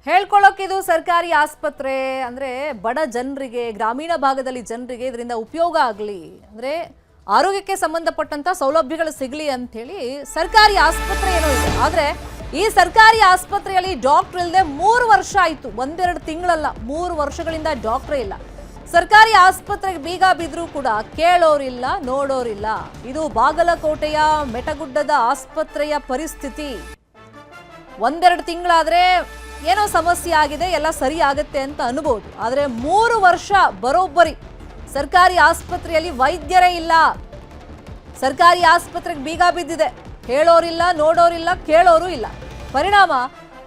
ಹೇಳ್ಕೊಳ್ಳೋಕೆ ಇದು ಸರ್ಕಾರಿ ಆಸ್ಪತ್ರೆ ಅಂದ್ರೆ ಬಡ ಜನರಿಗೆ ಗ್ರಾಮೀಣ ಭಾಗದಲ್ಲಿ ಜನರಿಗೆ ಇದರಿಂದ ಉಪಯೋಗ ಆಗಲಿ ಅಂದ್ರೆ ಆರೋಗ್ಯಕ್ಕೆ ಸಂಬಂಧಪಟ್ಟಂತ ಸೌಲಭ್ಯಗಳು ಸಿಗಲಿ ಅಂತ ಹೇಳಿ ಸರ್ಕಾರಿ ಆಸ್ಪತ್ರೆ ಏನೋ ಇದೆ. ಆದ್ರೆ ಈ ಸರ್ಕಾರಿ ಆಸ್ಪತ್ರೆಯಲ್ಲಿ ಡಾಕ್ಟರ್ ಇಲ್ಲದೆ 3 ವರ್ಷ ಆಯಿತು. ಒಂದೆರಡು ತಿಂಗಳಲ್ಲ, 3 ವರ್ಷಗಳಿಂದ ಡಾಕ್ಟರ್ ಇಲ್ಲ. ಸರ್ಕಾರಿ ಆಸ್ಪತ್ರೆಗೆ ಬೀಗ ಬಿದ್ರೂ ಕೂಡ ಕೇಳೋರಿಲ್ಲ, ನೋಡೋರಿಲ್ಲ. ಇದು ಬಾಗಲಕೋಟೆಯ ಮೆಟಗುಡ್ಡದ ಆಸ್ಪತ್ರೆಯ ಪರಿಸ್ಥಿತಿ. ಒಂದೆರಡು ತಿಂಗಳಾದ್ರೆ ಏನೋ ಸಮಸ್ಯೆ ಆಗಿದೆ, ಎಲ್ಲ ಸರಿ ಆಗುತ್ತೆ ಅಂತ ಅನ್ಬೋದು. ಆದರೆ 3 ವರ್ಷ ಬರೋಬ್ಬರಿ ಸರ್ಕಾರಿ ಆಸ್ಪತ್ರೆಯಲ್ಲಿ ವೈದ್ಯರೇ ಇಲ್ಲ. ಸರ್ಕಾರಿ ಆಸ್ಪತ್ರೆಗೆ ಬೀಗ ಬಿದ್ದಿದೆ. ಹೇಳೋರಿಲ್ಲ, ನೋಡೋರಿಲ್ಲ, ಕೇಳೋರು ಇಲ್ಲ. ಪರಿಣಾಮ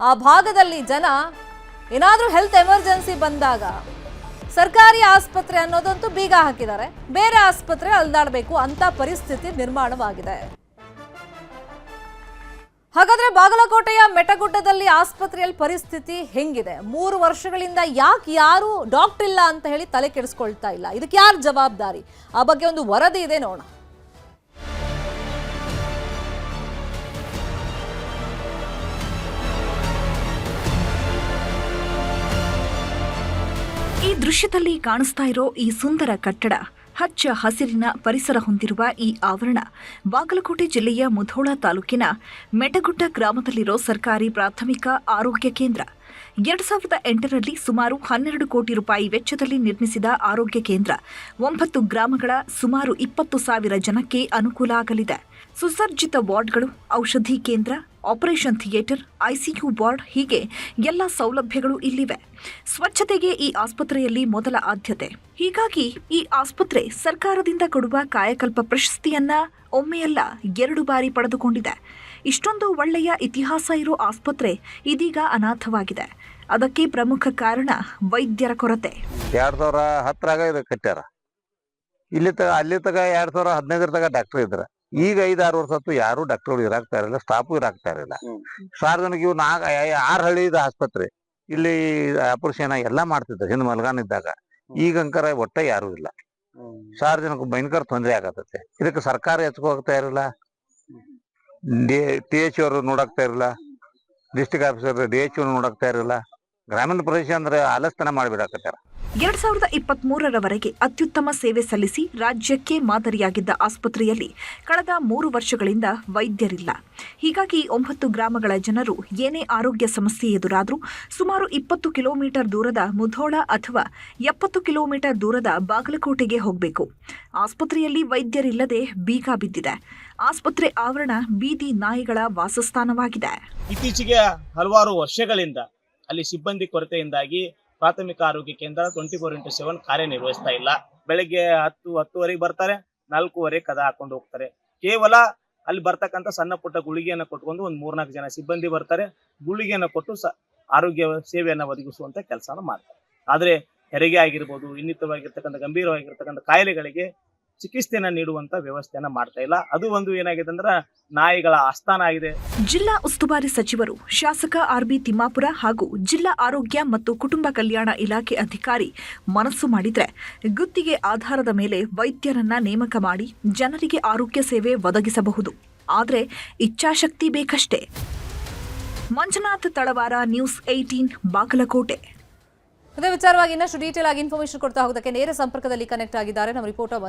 ಆ ಭಾಗದಲ್ಲಿ ಜನ ಏನಾದರೂ ಹೆಲ್ತ್ ಎಮರ್ಜೆನ್ಸಿ ಬಂದಾಗ ಸರ್ಕಾರಿ ಆಸ್ಪತ್ರೆ ಅನ್ನೋದಂತೂ ಬೀಗ ಹಾಕಿದ್ದಾರೆ, ಬೇರೆ ಆಸ್ಪತ್ರೆ ಅಲ್ದಾಡಬೇಕು ಅಂತ ಪರಿಸ್ಥಿತಿ ನಿರ್ಮಾಣವಾಗಿದೆ. ಹಾಗಾದ್ರೆ ಬಾಗಲಕೋಟೆಯ ಮೆಟಗುಡ್ಡದಲ್ಲಿ ಆಸ್ಪತ್ರೆಯಲ್ಲಿ ಪರಿಸ್ಥಿತಿ ಹೆಂಗಿದೆ? 3 ವರ್ಷಗಳಿಂದ ಯಾರು ಡಾಕ್ಟರ್ ಇಲ್ಲ ಅಂತ ಹೇಳಿ ತಲೆ ಕೆಡಿಸ್ಕೊಳ್ತಾ ಇಲ್ಲ? ಇದಕ್ಕೆ ಯಾರು ಜವಾಬ್ದಾರಿ? ಆ ಬಗ್ಗೆ ಒಂದು ವರದಿ ಇದೆ, ನೋಡೋಣ. ಈ ದೃಶ್ಯದಲ್ಲಿ ಕಾಣಿಸ್ತಾ ಇರೋ ಈ ಸುಂದರ ಕಟ್ಟಡ, ಹಚ್ಚ ಹಸಿರಿನ ಪರಿಸರ ಹೊಂದಿರುವ ಈ ಆವರಣ ಬಾಗಲಕೋಟೆ ಜಿಲ್ಲೆಯ ಮುಧೋಳ ತಾಲೂಕಿನ ಮೆಟಗುಡ್ಡ ಗ್ರಾಮದಲ್ಲಿರೋ ಸರ್ಕಾರಿ ಪ್ರಾಥಮಿಕ ಆರೋಗ್ಯ ಕೇಂದ್ರ. 2008ರಲ್ಲಿ ಸುಮಾರು 12 ಕೋಟಿ ರೂಪಾಯಿ ವೆಚ್ಚದಲ್ಲಿ ನಿರ್ಮಿಸಿದ ಆರೋಗ್ಯ ಕೇಂದ್ರ 9 ಗ್ರಾಮಗಳ ಸುಮಾರು 20,000 ಜನಕ್ಕೆ ಅನುಕೂಲ ಆಗಲಿದೆ. ಸುಸಜ್ಜಿತ ವಾರ್ಡ್ಗಳು, ಔಷಧಿ ಕೇಂದ್ರ, ಆಪರೇಷನ್ ಥಿಯೇಟರ್, ಐಸಿಯು ವಾರ್ಡ್ ಹೀಗೆ ಎಲ್ಲ ಸೌಲಭ್ಯಗಳು ಇಲ್ಲಿವೆ. ಸ್ವಚ್ಛತೆಗೆ ಈ ಆಸ್ಪತ್ರೆಯಲ್ಲಿ ಮೊದಲ ಆದ್ಯತೆ. ಹೀಗಾಗಿ ಈ ಆಸ್ಪತ್ರೆ ಸರ್ಕಾರದಿಂದ ಕೊಡುವ ಕಾಯಕಲ್ಪ ಪ್ರಶಸ್ತಿಯನ್ನ ಒಮ್ಮೆಯಲ್ಲ 2 ಬಾರಿ ಪಡೆದುಕೊಂಡಿದೆ. ಇಷ್ಟೊಂದು ಒಳ್ಳೆಯ ಇತಿಹಾಸ ಇರೋ ಆಸ್ಪತ್ರೆ ಇದೀಗ ಅನಾಥವಾಗಿದೆ. ಅದಕ್ಕೆ ಪ್ರಮುಖ ಕಾರಣ ವೈದ್ಯರ ಕೊರತೆ. 2010ರಾಗ ಇದು ಕಟ್ಟ್ಯಾರ. ಅಲ್ಲಿ ತಗ 2015 ತಗ ಡಾಕ್ಟರ್ ಇದ್ರ. ಈಗ 5-6 ವರ್ಷ ಹೊತ್ತು ಯಾರು ಡಾಕ್ಟರ್ ಇರಾಕ್ತಾ ಇರಲಿಲ್ಲ, ಸ್ಟಾಫು ಇರಾಕ್ತಾ ಇರಲಿಲ್ಲ. ಸಾರ್ವಜನಿಕ ಇವು 6 ಹಳ್ಳಿದ ಆಸ್ಪತ್ರೆ ಇಲ್ಲಿ ಆಪರೇಷನ್ ಎಲ್ಲ ಮಾಡ್ತಿದ್ರು ಹಿಂದ್ ಮಲ್ಗಾನಿದ್ದಾಗ. ಈಗಂಕರ ಒಟ್ಟ ಯಾರು ಇಲ್ಲ. ಸಾರ್ವಜನಿಕ ಭಯಂಕರ ತೊಂದರೆ ಆಗತ್ತೆ. ಇದಕ್ಕೆ ಸರ್ಕಾರ ಹೆಚ್ಚೋಗ್ತಾ ಇರಲಿಲ್ಲ, TH ಅವರು ನೋಡಾಕ್ತಾ ಇರಲಿಲ್ಲ, ಡಿಸ್ಟ್ರಿಕ್ಟ್ ಆಫೀಸರ್ DH ನೋಡಾಕ್ತಾ ಇರಲಿಲ್ಲ. ಗ್ರಾಮೀಣ ಪ್ರದೇಶ ಅಂದ್ರೆ ಆಲಸ್ತನ ಮಾಡಿಬಿಡಾಕತ್ತಾರ. 2023ರವರೆಗೆ ಅತ್ಯುತ್ತಮ ಸೇವೆ ಸಲ್ಲಿಸಿ ರಾಜ್ಯಕ್ಕೆ ಮಾದರಿಯಾಗಿದ್ದ ಆಸ್ಪತ್ರೆಯಲ್ಲಿ ಕಳೆದ 3 ವರ್ಷಗಳಿಂದ ವೈದ್ಯರಿಲ್ಲ. ಹೀಗಾಗಿ 9 ಗ್ರಾಮಗಳ ಜನರು ಏನೇ ಆರೋಗ್ಯ ಸಮಸ್ಯೆ ಎದುರಾದರೂ ಸುಮಾರು 20 ಕಿಲೋಮೀಟರ್ ದೂರದ ಮುಧೋಳ ಅಥವಾ 70 ಕಿಲೋಮೀಟರ್ ದೂರದ ಬಾಗಲಕೋಟೆಗೆ ಹೋಗಬೇಕು. ಆಸ್ಪತ್ರೆಯಲ್ಲಿ ವೈದ್ಯರಿಲ್ಲದೆ ಬೀಗ ಬಿದ್ದಿದೆ. ಆಸ್ಪತ್ರೆ ಆವರಣ ಬೀದಿ ನಾಯಿಗಳ ವಾಸಸ್ಥಾನವಾಗಿದೆ. ಇತ್ತೀಚೆಗೆ ಹಲವಾರು ವರ್ಷಗಳಿಂದ ಅಲ್ಲಿ ಸಿಬ್ಬಂದಿ ಕೊರತೆಯಿಂದಾಗಿ ಪ್ರಾಥಮಿಕ ಆರೋಗ್ಯ ಕೇಂದ್ರ 24x7 ಕಾರ್ಯನಿರ್ವಹಿಸ್ತಾ ಇಲ್ಲ. ಬೆಳಗ್ಗೆ 10-10:30 ಬರ್ತಾರೆ, 4:15 ಕದ ಹಾಕೊಂಡು ಹೋಗ್ತಾರೆ. ಕೇವಲ ಅಲ್ಲಿ ಬರ್ತಕ್ಕಂಥ ಸಣ್ಣ ಪುಟ್ಟ ಗುಳಿಗೆಯನ್ನು ಕೊಟ್ಕೊಂಡು ಒಂದು 3-4 ಜನ ಸಿಬ್ಬಂದಿ ಬರ್ತಾರೆ, ಗುಳಿಗೆಯನ್ನು ಕೊಟ್ಟು ಆರೋಗ್ಯ ಸೇವೆಯನ್ನು ಒದಗಿಸುವಂತ ಕೆಲಸನ ಮಾಡ್ತಾರೆ. ಆದ್ರೆ ಹೆರಿಗೆ ಆಗಿರ್ಬೋದು, ಇನ್ನಿತವಾಗಿರ್ತಕ್ಕಂಥ ಗಂಭೀರವಾಗಿರ್ತಕ್ಕಂಥ ಕಾಯಿಲೆಗಳಿಗೆ ಚಿಕಿತ್ಸೆಯನ್ನ ನೀಡುವಂತ ವ್ಯವಸ್ಥೆಯನ್ನ ಮಾಡ್ತಾ ಇಲ್ಲ. ಅದು ಒಂದು ಏನಾಗಿದೆ ಅಂದ್ರೆ ನಾಯಿಗಳ ಆಸ್ಥಾನ ಆಗಿದೆ. ಜಿಲ್ಲಾ ಉಸ್ತುವಾರಿ ಸಚಿವರು ಶಾಸಕ RB ತಿಮ್ಮಾಪುರ ಹಾಗೂ ಜಿಲ್ಲಾ ಆರೋಗ್ಯ ಮತ್ತು ಕುಟುಂಬ ಕಲ್ಯಾಣ ಇಲಾಖೆ ಅಧಿಕಾರಿ ಮನಸ್ಸು ಮಾಡಿದ್ರೆ ಗುತ್ತಿಗೆ ಆಧಾರದ ಮೇಲೆ ವೈದ್ಯರನ್ನ ನೇಮಕ ಮಾಡಿ ಜನರಿಗೆ ಆರೋಗ್ಯ ಸೇವೆ ಒದಗಿಸಬಹುದು. ಆದರೆ ಇಚ್ಛಾಶಕ್ತಿ ಬೇಕಷ್ಟೇ. ಮಂಜುನಾಥ್ ತಳವಾರ, ನ್ಯೂಸ್ 18 ಬಾಗಲಕೋಟೆ. ಇದೇ ವಿಚಾರವಾಗಿ ಇನ್ನಷ್ಟು ಡೀಟೇಲ್ ಆಗಿ ಇನ್ಫಾರ್ಮೇಶನ್ ಕೊಡ್ತಾ ಹೋಗೋದಕ್ಕೆ ನೇರ ಸಂಪರ್ಕದಲ್ಲಿ ಕನೆಕ್ಟ್ ಆಗಿದ್ದಾರೆ ನಮ್ಮ ರಿಪೋರ್ಟರ್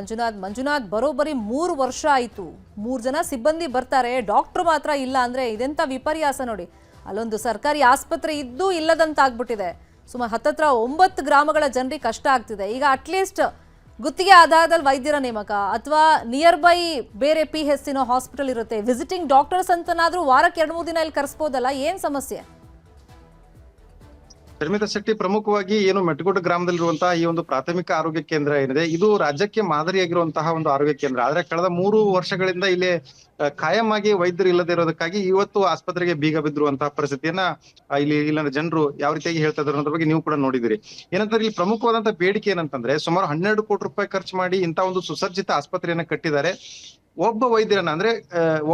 ಮಂಜುನಾಥ್. ಬರೋಬ್ಬರಿ 3 ವರ್ಷ ಆಯಿತು. 3 ಜನ ಸಿಬ್ಬಂದಿ ಬರ್ತಾರೆ, ಡಾಕ್ಟರ್ ಮಾತ್ರ ಇಲ್ಲ ಅಂದ್ರೆ ಇದೆಂತ ವಿಪರ್ಯಾಸ ನೋಡಿ. ಅಲ್ಲೊಂದು ಸರ್ಕಾರಿ ಆಸ್ಪತ್ರೆ ಇದ್ದು ಇಲ್ಲದಂತ ಆಗ್ಬಿಟ್ಟಿದೆ. ಸುಮಾರು ಹತ್ತತ್ರ 9 ಗ್ರಾಮಗಳ ಜನರಿಗೆ ಕಷ್ಟ ಆಗ್ತಿದೆ. ಈಗ ಅಟ್ಲೀಸ್ಟ್ ಗುತ್ತಿಗೆ ಆಧಾರದಲ್ಲಿ ವೈದ್ಯರ ನೇಮಕ ಅಥವಾ ನಿಯರ್ ಬೈ ಬೇರೆ PHC ಹಾಸ್ಪಿಟಲ್ ಇರುತ್ತೆ, ವಿಸಿಟಿಂಗ್ ಡಾಕ್ಟರ್ಸ್ ಅಂತನಾದ್ರೂ ವಾರಕ್ಕೆ 2-3 ದಿನ ಇಲ್ಲಿ ಕರೆಸ್ಬೋದಲ್ಲ, ಏನ್ ಸಮಸ್ಯೆ? ಶರ್ಮಿತಾ ಶೆಟ್ಟಿ, ಪ್ರಮುಖವಾಗಿ ಏನು ಮೆಟಗುಡ್ಡ ಗ್ರಾಮದಲ್ಲಿರುವಂತಹ ಈ ಒಂದು ಪ್ರಾಥಮಿಕ ಆರೋಗ್ಯ ಕೇಂದ್ರ ಏನಿದೆ, ಇದು ರಾಜ್ಯಕ್ಕೆ ಮಾದರಿಯಾಗಿರುವಂತಹ ಒಂದು ಆರೋಗ್ಯ ಕೇಂದ್ರ. ಆದ್ರೆ ಕಳೆದ 3 ವರ್ಷಗಳಿಂದ ಇಲ್ಲಿ ಕಾಯಂ ಆಗಿ ವೈದ್ಯರು ಇಲ್ಲದೆ ಇರೋದಕ್ಕಾಗಿ ಇವತ್ತು ಆಸ್ಪತ್ರೆಗೆ ಬೀಗ ಬಿದ್ದಿರುವಂತಹ ಪರಿಸ್ಥಿತಿಯನ್ನ ಇಲ್ಲಿನ ಜನರು ಯಾವ ರೀತಿಯಾಗಿ ಹೇಳ್ತಾ ಇದ್ದಾರೆ ಅನ್ನೋದ್ರ ಬಗ್ಗೆ ನೀವು ಕೂಡ ನೋಡಿದಿರಿ. ಏನಂದ್ರೆ ಇಲ್ಲಿ ಪ್ರಮುಖವಾದಂತಹ ಬೇಡಿಕೆ ಏನಂತಂದ್ರೆ, ಸುಮಾರು 12 ಕೋಟಿ ರೂಪಾಯಿ ಖರ್ಚು ಮಾಡಿ ಇಂತಹ ಒಂದು ಸುಸಜ್ಜಿತ ಆಸ್ಪತ್ರೆಯನ್ನ ಕಟ್ಟಿದ್ದಾರೆ. ಒಬ್ಬ ವೈದ್ಯರನ್ನ ಅಂದ್ರೆ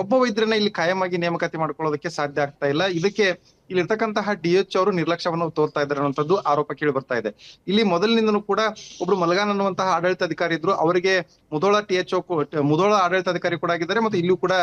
ಒಬ್ಬ ವೈದ್ಯರನ್ನ ಇಲ್ಲಿ ಕಾಯಮಾಗಿ ನೇಮಕಾತಿ ಮಾಡ್ಕೊಳ್ಳೋದಕ್ಕೆ ಸಾಧ್ಯ ಆಗ್ತಾ ಇಲ್ಲ. ಇದಕ್ಕೆ ಇಲ್ಲಿರ್ತಕ್ಕಂತಹ DH ಅವರು ನಿರ್ಲಕ್ಷ್ಯವನ್ನು ತೋರ್ತಾ ಇದ್ದಾರೆ ಅನ್ನುವಂಥದ್ದು ಆರೋಪ ಕೇಳಿ ಬರ್ತಾ ಇದೆ. ಇಲ್ಲಿ ಮೊದಲಿನಿಂದನೂ ಕೂಡ ಒಬ್ರು ಮಲಗಾನ್ ಅನ್ನುವಂತಹ ಆಡಳಿತಾಧಿಕಾರಿ ಇದ್ರು, ಅವರಿಗೆ ಮುಧೋಳ THO ಮುಧೋಳ ಆಡಳಿತಾಧಿಕಾರಿ ಕೂಡ ಆಗಿದ್ದಾರೆ, ಮತ್ತೆ ಇಲ್ಲಿಯೂ ಕೂಡ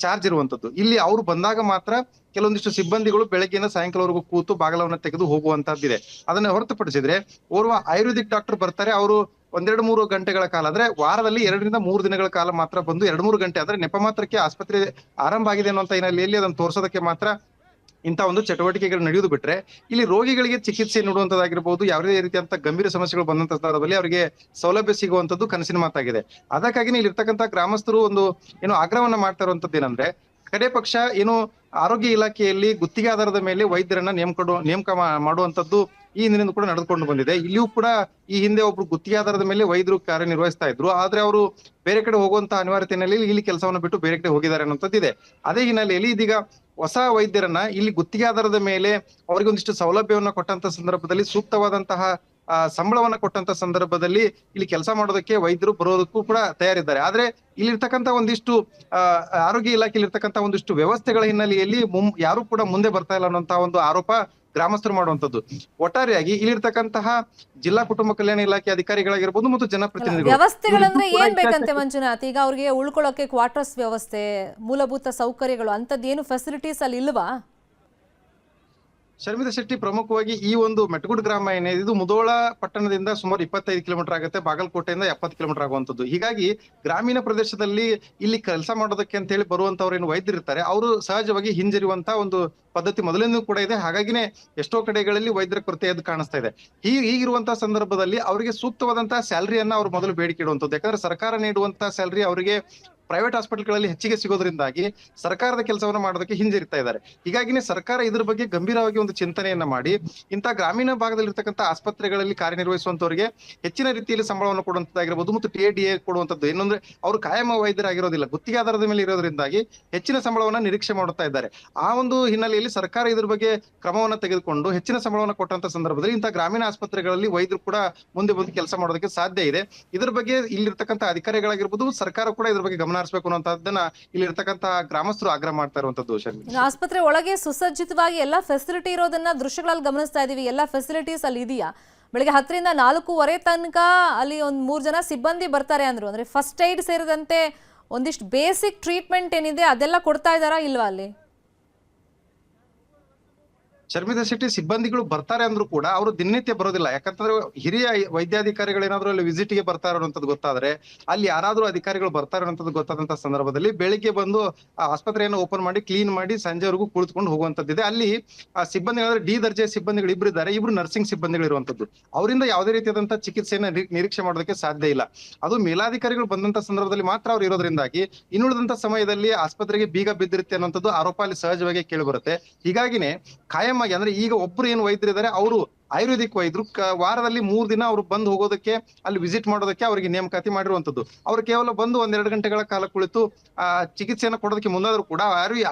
ಚಾರ್ಜ್ ಇರುವಂತದ್ದು. ಇಲ್ಲಿ ಅವ್ರು ಬಂದಾಗ ಮಾತ್ರ ಕೆಲವೊಂದಿಷ್ಟು ಸಿಬ್ಬಂದಿಗಳು ಬೆಳಗ್ಗೆಯಿಂದ ಸಾಯಂಕಾಲವರೆಗೂ ಕೂತು ಬಾಗಲವನ್ನ ತೆಗೆದು ಹೋಗುವಂತದ್ದಿದೆ. ಅದನ್ನ ಹೊರತುಪಡಿಸಿದ್ರೆ ಓರ್ವ ಆಯುರ್ವೇದಿಕ್ ಡಾಕ್ಟರ್ ಬರ್ತಾರೆ, ಅವರು 1-2-3 ಗಂಟೆಗಳ ಕಾಲ ಅಂದ್ರೆ ವಾರದಲ್ಲಿ 2-3 ದಿನಗಳ ಕಾಲ ಮಾತ್ರ ಬಂದು 2-3 ಗಂಟೆ ಅಂದ್ರೆ ನೆಪ ಮಾತ್ರಕ್ಕೆ ಆಸ್ಪತ್ರೆ ಆರಂಭ ಆಗಿದೆ ಅನ್ನುವಂತ ಹಿನ್ನೆಲೆಯಲ್ಲಿ ಅದನ್ನು ತೋರ್ಸೋದಕ್ಕೆ ಮಾತ್ರ ಇಂಥ ಒಂದು ಚಟುವಟಿಕೆಗಳು ನಡೆಯುವುದು ಬಿಟ್ರೆ, ಇಲ್ಲಿ ರೋಗಿಗಳಿಗೆ ಚಿಕಿತ್ಸೆ ನೀಡುವಂತದ್ದಾಗಿರ್ಬೋದು, ಯಾವುದೇ ರೀತಿಯಂತ ಗಂಭೀರ ಸಮಸ್ಯೆಗಳು ಬಂದಂತ ಸಂದರ್ಭದಲ್ಲಿ ಅವರಿಗೆ ಸೌಲಭ್ಯ ಸಿಗುವಂತದ್ದು ಕನಸಿನ ಮಾತಾಗಿದೆ. ಅದಕ್ಕಾಗಿ ಇಲ್ಲಿ ಇರ್ತಕ್ಕಂಥ ಗ್ರಾಮಸ್ಥರು ಒಂದು ಏನು ಆಗ್ರಹವನ್ನ ಮಾಡ್ತಾ ಇರುವಂತದ್ದು ಏನಂದ್ರೆ, ಕಡೆ ಪಕ್ಷ ಏನು ಆರೋಗ್ಯ ಇಲಾಖೆಯಲ್ಲಿ ಗುತ್ತಿಗೆ ಆಧಾರದ ಮೇಲೆ ವೈದ್ಯರನ್ನ ನೇಮಕ ಮಾಡುವಂತದ್ದು ಈ ಹಿಂದಿನಿಂದ ಕೂಡ ನಡೆದುಕೊಂಡು ಬಂದಿದೆ. ಇಲ್ಲಿಯೂ ಕೂಡ ಈ ಹಿಂದೆ ಒಬ್ರು ಗುತ್ತಿಗೆ ಆಧಾರದ ಮೇಲೆ ವೈದ್ಯರು ಕಾರ್ಯನಿರ್ವಹಿಸ್ತಾ ಇದ್ರು, ಆದ್ರೆ ಅವರು ಬೇರೆ ಕಡೆ ಹೋಗುವಂತ ಅನಿವಾರ್ಯತೆ ಹಿನ್ನೆಲೆಯಲ್ಲಿ ಇಲ್ಲಿ ಕೆಲಸವನ್ನು ಬಿಟ್ಟು ಬೇರೆ ಕಡೆ ಹೋಗಿದ್ದಾರೆ ಅನ್ನೋಂಥದ್ದಿದೆ. ಅದೇ ಹಿನ್ನೆಲೆಯಲ್ಲಿ ಇದೀಗ ಹೊಸ ವೈದ್ಯರನ್ನ ಇಲ್ಲಿ ಗುತ್ತಿಗೆ ಆಧಾರದ ಮೇಲೆ ಅವರಿಗೆ ಒಂದಿಷ್ಟು ಸೌಲಭ್ಯವನ್ನ ಕೊಟ್ಟಂತ ಸಂದರ್ಭದಲ್ಲಿ, ಸೂಕ್ತವಾದಂತಹ ಸಂಬಳವನ್ನ ಕೊಟ್ಟಂತ ಸಂದರ್ಭದಲ್ಲಿ ಇಲ್ಲಿ ಕೆಲಸ ಮಾಡೋದಕ್ಕೆ ವೈದ್ಯರು ಬರೋದಕ್ಕೂ ಕೂಡ ತಯಾರಿದ್ದಾರೆ. ಆದ್ರೆ ಇಲ್ಲಿರ್ತಕ್ಕಂಥ ಒಂದಿಷ್ಟು ಆರೋಗ್ಯ ಇಲಾಖೆಯಲ್ಲಿ ಇರ್ತಕ್ಕಂಥ ಒಂದಿಷ್ಟು ವ್ಯವಸ್ಥೆಗಳ ಹಿನ್ನೆಲೆಯಲ್ಲಿ ಯಾರು ಕೂಡ ಮುಂದೆ ಬರ್ತಾ ಇಲ್ಲ ಅನ್ನುವಂತಹ ಒಂದು ಆರೋಪ ಗ್ರಾಮಸ್ಥರು ಮಾಡುವಂತದ್ದು. ಒಟ್ಟಾರೆಯಾಗಿ ಇಲ್ಲಿರ್ತಕ್ಕಂತಹ ಜಿಲ್ಲಾ ಕುಟುಂಬ ಕಲ್ಯಾಣ ಇಲಾಖೆ ಅಧಿಕಾರಿಗಳಾಗಿರ್ಬೋದು ಮತ್ತು ಜನಪ್ರತಿನಿಧಿಗಳು, ವ್ಯವಸ್ಥೆಗಳಂದ್ರೆ ಏನ್ ಬೇಕಂತೆ ಮಂಜುನಾಥ್? ಈಗ ಅವ್ರಿಗೆ ಉಳ್ಕೊಳ್ಳೋಕೆ ಕ್ವಾರ್ಟರ್ಸ್ ವ್ಯವಸ್ಥೆ, ಮೂಲಭೂತ ಸೌಕರ್ಯಗಳು ಅಂತದ್ದೇನು ಫೆಸಿಲಿಟೀಸ್ ಅಲ್ಲಿ ಇಲ್ವಾ? ಶರ್ಮಿತಾ ಶೆಟ್ಟಿ, ಪ್ರಮುಖವಾಗಿ ಈ ಒಂದು ಮೆಟಗುಡ್ ಗ್ರಾಮ ಏನಿದೆ ಇದು ಮುಧೋಳ ಪಟ್ಟಣದಿಂದ ಸುಮಾರು 25 ಕಿಲೋಮೀಟರ್ ಆಗುತ್ತೆ, ಬಾಗಲಕೋಟೆಯಿಂದ 70 ಕಿಲೋಮೀಟರ್ ಆಗುವಂತದ್ದು. ಹೀಗಾಗಿ ಗ್ರಾಮೀಣ ಪ್ರದೇಶದಲ್ಲಿ ಇಲ್ಲಿ ಕೆಲಸ ಮಾಡೋದಕ್ಕೆ ಅಂತ ಹೇಳಿ ಬರುವಂತವ್ರು ಏನು ವೈದ್ಯರಿರ್ತಾರೆ, ಅವರು ಸಹಜವಾಗಿ ಹಿಂಜರಿಯುವಂತ ಒಂದು ಪದ್ಧತಿ ಮೊದಲಿಂದ ಕೂಡ ಇದೆ. ಹಾಗಾಗಿನೇ ಎಷ್ಟೋ ಕಡೆಗಳಲ್ಲಿ ವೈದ್ಯರ ಕೊರತೆ ಎದ್ದು ಕಾಣಿಸ್ತಾ ಇದೆ. ಹೀಗಿರುವಂತಹ ಸಂದರ್ಭದಲ್ಲಿ ಅವರಿಗೆ ಸೂಕ್ತವಾದಂತಹ ಸ್ಯಾಲರಿಯನ್ನ ಅವ್ರು ಮೊದಲು ಬೇಡಿಕೆ ಇಡುವಂತದ್ದು. ಯಾಕಂದ್ರೆ ಸರ್ಕಾರ ನೀಡುವಂತಹ ಸ್ಯಾಲರಿ ಅವರಿಗೆ ಪ್ರೈವೇಟ್ ಹಾಸ್ಪಿಟಲ್ಗಳಲ್ಲಿ ಹೆಚ್ಚಿಗೆ ಸಿಗೋದ್ರಿಂದಾಗಿ ಸರ್ಕಾರದ ಕೆಲಸವನ್ನ ಮಾಡೋದಕ್ಕೆ ಹಿಂಜರಿತಾ ಇದ್ದಾರೆ. ಹೀಗಾಗಿನೇ ಸರ್ಕಾರ ಇದ್ರ ಬಗ್ಗೆ ಗಂಭೀರವಾಗಿ ಒಂದು ಚಿಂತನೆಯನ್ನ ಮಾಡಿ ಇಂಥ ಗ್ರಾಮೀಣ ಭಾಗದಲ್ಲಿರ್ತಕ್ಕಂಥ ಆಸ್ಪತ್ರೆಗಳಲ್ಲಿ ಕಾರ್ಯನಿರ್ವಹಿಸುವಂತವರಿಗೆ ಹೆಚ್ಚಿನ ರೀತಿಯಲ್ಲಿ ಸಂಬಳವನ್ನು ಕೊಡುವಂತದ್ದಾಗಿರ್ಬೋದು ಮತ್ತು TDA ಕೊಡುವಂತದ್ದು. ಏನಂದ್ರೆ ಅವರು ಕಾಯಂ ವೈದ್ಯರಾಗಿರೋದಿಲ್ಲ, ಗುತ್ತಿಗೆ ಆಧಾರದ ಮೇಲೆ ಇರೋದ್ರಿಂದಾಗಿ ಹೆಚ್ಚಿನ ಸಂಬಳವನ್ನ ನಿರೀಕ್ಷೆ ಮಾಡುತ್ತಾ ಇದ್ದಾರೆ. ಆ ಒಂದು ಹಿನ್ನೆಲೆಯಲ್ಲಿ ಸರ್ಕಾರ ಇದ್ರ ಬಗ್ಗೆ ಕ್ರಮವನ್ನ ತೆಗೆದುಕೊಂಡು ಹೆಚ್ಚಿನ ಸಂಬಳವನ್ನು ಕೊಟ್ಟಂತ ಸಂದರ್ಭದಲ್ಲಿ ಇಂಥ ಗ್ರಾಮೀಣ ಆಸ್ಪತ್ರೆಗಳಲ್ಲಿ ವೈದ್ಯರು ಕೂಡ ಮುಂದೆ ಬಂದು ಕೆಲಸ ಮಾಡೋದಕ್ಕೆ ಸಾಧ್ಯ ಇದೆ. ಇದ್ರ ಬಗ್ಗೆ ಇಲ್ಲಿರ್ತಕ್ಕಂಥ ಅಧಿಕಾರಿಗಳಾಗಿರ್ಬೋದು, ಸರ್ಕಾರ ಕೂಡ ಇದ್ರ ಬಗ್ಗೆ ಗಮನ ಹರಿಸಬೇಕು ಅನ್ನೋದನ್ನ ಇಲ್ಲಿ ಇರ್ತಕ್ಕಂಥ ಗ್ರಾಮಸ್ಥರು ಆಗ್ರಹ ಮಾಡ್ತಾ ಇರುವಂತದ್ದು. ಆಸ್ಪತ್ರೆ ಒಳಗೆ ಸುಸಜ್ಜಿತವಾಗಿ ಎಲ್ಲಾ ಫೆಸಿಲಿಟಿ ಇರೋದನ್ನ ದೃಶ್ಯಗಳಲ್ಲಿ ಗಮನಿಸ್ತಾ ಇದೀವಿ. ಎಲ್ಲಾ ಫೆಸಿಲಿಟೀಸ್ ಅಲ್ಲಿ ಇದೆಯಾ? ಬೆಳಿಗ್ಗೆ 10ರಿಂದ 4:15 ತನಕ ಅಲ್ಲಿ 3 ಜನ ಸಿಬ್ಬಂದಿ ಬರ್ತಾರೆ ಅಂದ್ರು. ಅಂದ್ರೆ ಫಸ್ಟ್ ಏಡ್ ಸೇರಿದಂತೆ ಒಂದಿಷ್ಟು ಬೇಸಿಕ್ ಟ್ರೀಟ್ಮೆಂಟ್ ಏನಿದೆ ಅದೆಲ್ಲ ಕೊಡ್ತಾ ಇದಾರಾ ಇಲ್ವಾ ಅಲ್ಲಿ? ಶರ್ಮಿತಾ ಶೆಟ್ಟಿ, ಸಿಬ್ಬಂದಿಗಳು ಬರ್ತಾರೆ ಅಂದ್ರೂ ಕೂಡ ಅವರು ದಿನನಿತ್ಯ ಬರೋದಿಲ್ಲ. ಯಾಕಂತಂದ್ರೆ ಹಿರಿಯ ವೈದ್ಯಾಧಿಕಾರಿಗಳು ಏನಾದ್ರು ಅಲ್ಲಿ ವಿಸಿಟ್ ಗೆ ಬರ್ತಾರೆ ಅನ್ನೋಂಥದ್ದು ಗೊತ್ತಾದ್ರೆ, ಅಲ್ಲಿ ಯಾರಾದ್ರೂ ಅಧಿಕಾರಿಗಳು ಬರ್ತಾರೆ ಅನ್ನೋಂಥದ್ದು ಗೊತ್ತಾದಂತ ಸಂದರ್ಭದಲ್ಲಿ ಬೆಳಿಗ್ಗೆ ಬಂದು ಆ ಆಸ್ಪತ್ರೆಯನ್ನು ಓಪನ್ ಮಾಡಿ ಕ್ಲೀನ್ ಮಾಡಿ ಸಂಜೆವರೆಗೂ ಕುಳಿತುಕೊಂಡು ಹೋಗುವಂತದ್ದಿದೆ. ಅಲ್ಲಿ ಸಿಬ್ಬಂದಿಗಳಾದ್ರೆ D ದರ್ಜೆ ಸಿಬ್ಬಂದಿಗಳು ಇಬ್ರು ಇದ್ದಾರೆ, ಇಬ್ರು ನರ್ಸಿಂಗ್ ಸಿಬ್ಬಂದಿಗಳು ಇರುವಂತದ್ದು. ಅವರಿಂದ ಯಾವುದೇ ರೀತಿಯಾದಂತಹ ಚಿಕಿತ್ಸೆಯನ್ನ ನಿರೀಕ್ಷೆ ಮಾಡೋದಕ್ಕೆ ಸಾಧ್ಯ ಇಲ್ಲ. ಅದು ಮೇಲಾಧಿಕಾರಿಗಳು ಬಂದಂತ ಸಂದರ್ಭದಲ್ಲಿ ಮಾತ್ರ ಅವ್ರು ಇರೋದ್ರಿಂದಾಗಿ ಇನ್ನುಳಿದಂತ ಸಮಯದಲ್ಲಿ ಆಸ್ಪತ್ರೆಗೆ ಬೀಗ ಬಿದ್ದಿರುತ್ತೆ ಅನ್ನೋಂಥದ್ದು ಆರೋಪ ಅಲ್ಲಿ ಸಹಜವಾಗಿ ಕೇಳಿ ಬರುತ್ತೆ. ಹೀಗಾಗಿನೇ ಕಾಯಂ ಅಂದ್ರೆ ಈಗ ಒಬ್ರು ಏನು ವೈದ್ಯರಿದ್ದಾರೆ ಅವರು ಆಯುರ್ವೇದಿಕ್ ವೈದ್ಯರು ವಾರದಲ್ಲಿ 3 ದಿನ ಅವ್ರು ಬಂದು ಹೋಗೋದಕ್ಕೆ, ಅಲ್ಲಿ ವಿಸಿಟ್ ಮಾಡೋದಕ್ಕೆ ಅವರಿಗೆ ನೇಮಕಾತಿ ಮಾಡಿರುವಂತದ್ದು. ಅವ್ರು ಕೇವಲ ಬಂದು 1-2 ಗಂಟೆಗಳ ಕಾಲ ಕುಳಿತು ಚಿಕಿತ್ಸೆಯನ್ನು ಕೊಡೋದಕ್ಕೆ ಮುಂದಾದ್ರೂ ಕೂಡ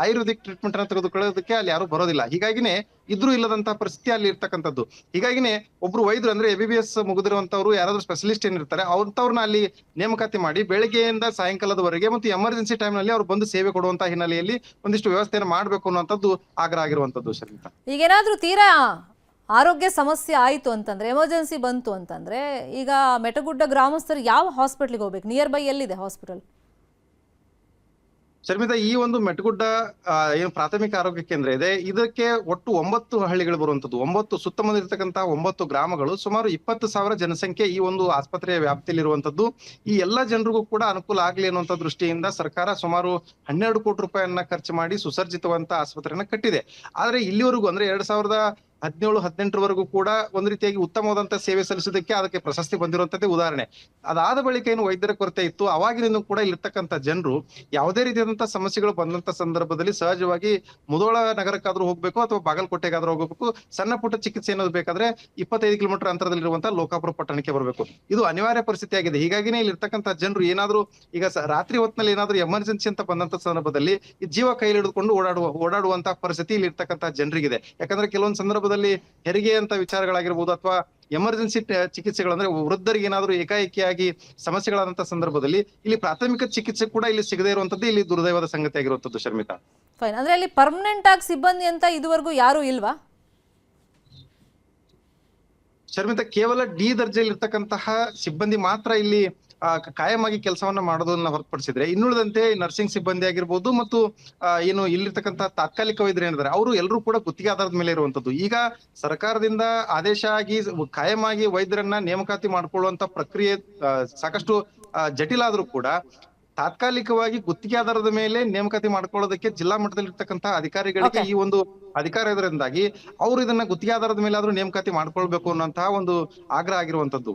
ಆಯುರ್ವೇದಿಕ್ ಟ್ರೀಟ್ಮೆಂಟ್ ಅನ್ನು ತೆಗೆದುಕೊಳ್ಳೋದಕ್ಕೆ ಅಲ್ಲಿ ಯಾರು ಬರೋದಿಲ್ಲ. ಹೀಗಾಗಿನೇ ಇದ್ರೂ ಇಲ್ಲದಂತಹ ಪರಿಸ್ಥಿತಿ ಅಲ್ಲಿ ಇರ್ತಕ್ಕಂಥದ್ದು. ಹೀಗಾಗಿನೇ ಒಬ್ರು ವೈದ್ಯರು ಅಂದ್ರೆ MBBS ಮುಗಿದಿರುವಂತವ್ರು ಯಾರಾದ್ರೂ ಸ್ಪೆಷಲಿಸ್ಟ್ ಏನಿರ್ತಾರೆ ಅವ್ರನ್ನ ಅಲ್ಲಿ ನೇಮಕಾತಿ ಮಾಡಿ ಬೆಳಗ್ಗೆಯಿಂದ ಸಾಯಂಕಾಲದವರೆಗೆ ಮತ್ತು ಎಮರ್ಜೆನ್ಸಿ ಟೈಮ್ ನಲ್ಲಿ ಅವ್ರು ಬಂದು ಸೇವೆ ಕೊಡುವಂತಹ ಹಿನ್ನೆಲೆಯಲ್ಲಿ ಒಂದಿಷ್ಟು ವ್ಯವಸ್ಥೆಯನ್ನು ಮಾಡ್ಬೇಕು ಅನ್ನುವಂಥದ್ದು ಆಗ್ರಹ ಆಗಿರುವಂತದ್ದು. ಶರ್ಮಿತಾ, ಈಗೇನಾದ್ರೂ ತೀರಾ ಆರೋಗ್ಯ ಸಮಸ್ಯೆ ಆಯಿತು ಅಂತಂದ್ರೆ, ಎಮರ್ಜೆನ್ಸಿ ಬಂತು ಅಂತಂದ್ರೆ, ಈಗ ಮೆಟಗುಡ್ಡ ಗ್ರಾಮಸ್ಥರು ಯಾವ ಹಾಸ್ಪಿಟ್ಲಿಗೆ ಹೋಗ್ಬೇಕು? ನಿಯರ್ ಬೈ ಎಲ್ಲಿದೆ ಹಾಸ್ಪಿಟಲ್? ಶರ್ಮಿತಾ, ಈ ಒಂದು ಮೆಟಗುಡ್ಡ ಏನು ಪ್ರಾಥಮಿಕ ಆರೋಗ್ಯ ಕೇಂದ್ರ ಇದೆ, ಇದಕ್ಕೆ ಒಟ್ಟು 9 ಹಳ್ಳಿಗಳು ಬರುವಂತದ್ದು. 9 ಸುತ್ತಮುತ್ತ ಇರತಕ್ಕಂತಹ 9 ಗ್ರಾಮಗಳು, ಸುಮಾರು 20,000 ಜನಸಂಖ್ಯೆ ಈ ಒಂದು ಆಸ್ಪತ್ರೆಯ ವ್ಯಾಪ್ತಿಯಲ್ಲಿ ಇರುವಂತದ್ದು. ಈ ಎಲ್ಲಾ ಜನರಿಗೂ ಕೂಡ ಅನುಕೂಲ ಆಗ್ಲಿ ಅನ್ನುವಂತ ದೃಷ್ಟಿಯಿಂದ ಸರ್ಕಾರ ಸುಮಾರು 12 ಕೋಟಿ ರೂಪಾಯಿಯನ್ನ ಖರ್ಚು ಮಾಡಿ ಸುಸಜ್ಜಿತವಂತ ಆಸ್ಪತ್ರೆಯನ್ನ ಕಟ್ಟಿದೆ. ಆದ್ರೆ ಇಲ್ಲಿವರೆಗೂ ಅಂದ್ರೆ 2017-18 ಕೂಡ ಒಂದ್ ರೀತಿಯಾಗಿ ಉತ್ತಮವಾದಂತಹ ಸೇವೆ ಸಲ್ಲಿಸೋದಕ್ಕೆ ಅದಕ್ಕೆ ಪ್ರಶಸ್ತಿ ಬಂದಿರುವಂತದ್ದೇ ಉದಾಹರಣೆ. ಅದಾದ ಬಳಿಕ ಏನು ವೈದ್ಯರ ಕೊರತೆ ಇತ್ತು, ಅವಾಗಿನಿಂದ ಕೂಡ ಇಲ್ಲಿರ್ತಕ್ಕಂಥ ಜನರು ಯಾವುದೇ ರೀತಿಯಾದಂತಹ ಸಮಸ್ಯೆಗಳು ಬಂದಂತ ಸಂದರ್ಭದಲ್ಲಿ ಸಹಜವಾಗಿ ಮುಧೋಳ ನಗರಕ್ಕಾದ್ರೂ ಹೋಗ್ಬೇಕು ಅಥವಾ ಬಾಗಲಕೋಟೆಗಾದ್ರೂ ಹೋಗ್ಬೇಕು, ಸಣ್ಣ ಪುಟ್ಟ ಚಿಕಿತ್ಸೆ ಅನ್ನೋದು ಬೇಕಾದ್ರೆ 25 ಕಿಲೋಮೀಟರ್ ಅಂತರದಲ್ಲಿರುವಂತಹ ಲೋಕಾಪುರ ಪಟ್ಟಣಕ್ಕೆ ಬರಬೇಕು. ಇದು ಅನಿವಾರ್ಯ ಪರಿಸ್ಥಿತಿ ಆಗಿದೆ. ಹೀಗಾಗಿನೇ ಇಲ್ಲಿರ್ತಕ್ಕಂಥ ಜನರು ಏನಾದ್ರೂ ಈಗ ರಾತ್ರಿ ಹೊತ್ತಿನಲ್ಲಿ ಏನಾದ್ರೂ ಎಮರ್ಜೆನ್ಸಿ ಅಂತ ಬಂದಂತ ಸಂದರ್ಭದಲ್ಲಿ ಈ ಜೀವ ಕೈಲಿ ಹಿಡಿದುಕೊಂಡು ಓಡಾಡುವಂತಹ ಪರಿಸ್ಥಿತಿ ಇಲ್ಲಿ ಇರ್ತಕ್ಕಂಥ ಜನರಿಗಿದೆ. ಯಾಕಂದ್ರೆ ಕೆಲವೊಂದು ಸಂದರ್ಭದಲ್ಲಿ ಹೆರಿಗೆ ಅಂತ ವಿಚಾರಗಳಾಗಿರ್ಬೋದು ಅಥವಾ ಎಮರ್ಜೆನ್ಸಿ ಚಿಕಿತ್ಸೆಗಳು ಅಂದ್ರೆ ವೃದ್ಧರಿಗೆ ಏನಾದ್ರು ಏಕಾಏಕಿಯಾಗಿ ಸಮಸ್ಯೆಗಳಾದಂತ ಸಂದರ್ಭದಲ್ಲಿ ಇಲ್ಲಿ ಪ್ರಾಥಮಿಕ ಚಿಕಿತ್ಸೆ ಕೂಡ ಇಲ್ಲಿ ಸಿಗದೇ ಇರುವಂತದ್ದು ಇಲ್ಲಿ ದುರ್ದೈವದ ಸಂಗತಿ ಆಗಿರುವಂತದ್ದು ಶರ್ಮಿತಾ. ಫೈನ್. ಅಂದ್ರೆ ಅಲ್ಲಿ ಪರ್ಮನೆಂಟ್ ಆಗಿ ಸಿಬ್ಬಂದಿ ಅಂತ ಇದುವರೆಗೂ ಯಾರು ಇಲ್ವಾ? ಶರ್ಮಿತಾ, ಕೇವಲ ಡಿ ದರ್ಜೆಯಲ್ಲಿ ಇರ್ತಕ್ಕಂತಹ ಸಿಬ್ಬಂದಿ ಮಾತ್ರ ಇಲ್ಲಿ ಕಾಯಮಾಗಿ ಕೆಲಸವನ್ನ ಮಾಡೋದನ್ನ ಹೊರತುಪಡಿಸಿದ್ರೆ ಇನ್ನುಳಿದಂತೆ ನರ್ಸಿಂಗ್ ಸಿಬ್ಬಂದಿ ಆಗಿರ್ಬೋದು ಮತ್ತು ಏನು ಇಲ್ಲಿರ್ತಕ್ಕಂತಹ ತಾತ್ಕಾಲಿಕ ವೈದ್ಯರು ಏನಿದ್ದಾರೆ ಅವರು ಎಲ್ಲರೂ ಕೂಡ ಗುತ್ತಿಗೆ ಆಧಾರದ ಮೇಲೆ ಇರುವಂತದ್ದು. ಈಗ ಸರ್ಕಾರದಿಂದ ಆದೇಶ ಆಗಿ ಕಾಯಮಾಗಿ ವೈದ್ಯರನ್ನ ನೇಮಕಾತಿ ಮಾಡ್ಕೊಳ್ಳುವಂತ ಪ್ರಕ್ರಿಯೆ ಸಾಕಷ್ಟು ಜಟಿಲ ಆದ್ರೂ ಕೂಡ ತಾತ್ಕಾಲಿಕವಾಗಿ ಗುತ್ತಿಗೆ ಆಧಾರದ ಮೇಲೆ ನೇಮಕಾತಿ ಮಾಡ್ಕೊಳ್ಳೋದಕ್ಕೆ ಜಿಲ್ಲಾ ಮಟ್ಟದಲ್ಲಿ ಇರ್ತಕ್ಕಂತಹ ಅಧಿಕಾರಿಗಳಿಗೆ ಈ ಒಂದು ಅಧಿಕಾರ ಇದರಿಂದಾಗಿ ಅವರು ಇದನ್ನ ಗುತ್ತಿಗೆ ಆಧಾರದ ಮೇಲೆ ಆದ್ರೂ ನೇಮಕಾತಿ ಮಾಡ್ಕೊಳ್ಬೇಕು ಅನ್ನೋಂತಹ ಒಂದು ಆಗ್ರಹ ಆಗಿರುವಂತದ್ದು.